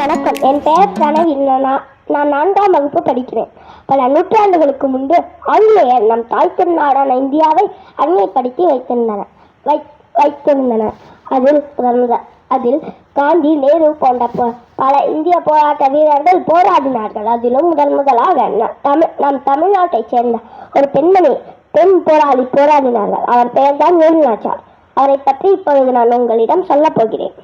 வணக்கம். என் பெயர் பிரணவி. நான் 4ஆம் வகுப்பு படிக்கிறேன். பல நூற்றாண்டுகளுக்கு முன்பு ஆங்கிலேயர் நம் தாய் திருநாடான இந்தியாவை அடிமைப்படுத்தி வைத்திருந்தனர். அதில் காந்தி, நேரு போன்ற பல இந்திய போராட்ட வீரர்கள் போராடினார்கள். அதிலும் முதலாக நம் தமிழ்நாட்டைச் சேர்ந்த ஒரு பெண் போராளி போராடினார்கள். அவர் பெயர்தான் வேலு நாச்சியார். அவரை பற்றி இப்பொழுது நான் உங்களிடம் சொல்லப் போகிறேன்.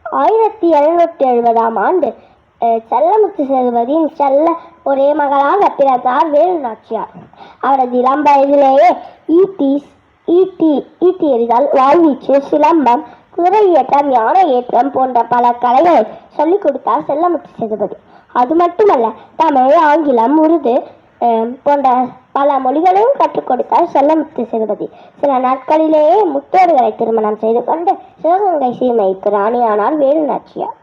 1770ஆம் ஆண்டு செல்லமுத்து செல்வதின் செல்ல ஒரே மகளாக பிறந்தார் வேலு நாச்சியார். அவரது இளம் வயதிலேயே ஈட்டி எறிதல், வாழ்வீச்சு, சிலம்பம், குதிரை ஏற்றம், யானை ஏற்றம் போன்ற பல கலைகளை சொல்லிக் கொடுத்தார் செல்லமுத்து செல்வதி. அது மட்டுமல்ல, தமிழ், ஆங்கிலம், உருது போன்ற பல மொழிகளையும் கற்றுக் கொடுத்தார் செல்லமுத்து செல்வதி. சில நாட்களிலேயே முத்தோடுகளை திருமணம் செய்து கொண்டு சிவகங்கை சீமைக்கு ராணியானார் வேலு நாச்சியார்.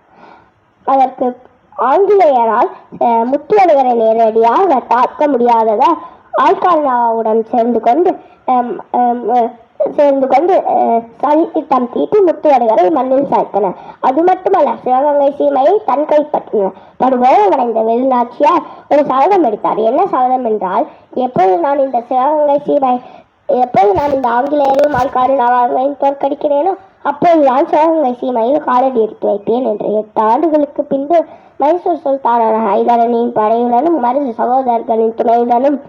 அதற்கு ஆங்கிலேயரால் முத்தோடுகளை நேரடியாக தாக்க முடியாததால் ஆழ்காரனாவுடன் சேர்ந்து கொண்டு சதித்திட்டம் தீட்டி முத்துவடுகளை மண்ணில் சாய்த்தனர். அது மட்டுமல்ல, சிவகங்கை சீமையை தன் கைப்பற்றினர். படுகோபமடைந்த வேலு நாச்சியார் ஒரு சபதம் எடுத்தார். என்ன சபதம் என்றால், எப்போது நான் இந்த ஆங்கிலேயரையும் ஆழ்காரனாவையும் தோற்கடிக்கிறேனோ அப்போது நான் சிவகங்கை சீமையில் காலடி எடுத்து வைப்பேன் என்று. 8 ஆண்டுகளுக்கு பின்பு மைசூர் சுல்தானான ஹைதரனின் படையுடனும் மருது சகோதரர்களின் துணையுடனும்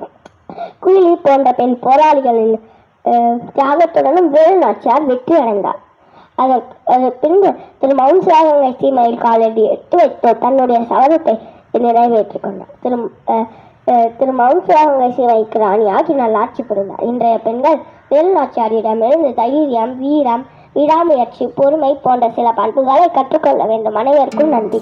குயிலி போன்ற பெண் போராளிகளின் தியாகத்துடனும் வேலு நாச்சியார் வெற்றி அடைந்தார். அதற்கு பின்பு திரு மவுண்ட் சிவகங்கை சீமையில் காலடி எடுத்து வைத்து தன்னுடைய சபதத்தை நிறைவேற்றிக் கொண்டார். திரு மவுண்ட் சிவகங்கை சீமைக்கு ராணியாகி நல்லாட்சி புரிந்தார். இன்றைய பெண்கள் வேலு நாச்சியாரிடமிருந்து தைரியம், வீரம், விடாமுயற்சி, பொறுமை போன்ற சில பண்புகளை கற்றுக்கொள்ள வேண்டும். அனைவருக்கும் நன்றி.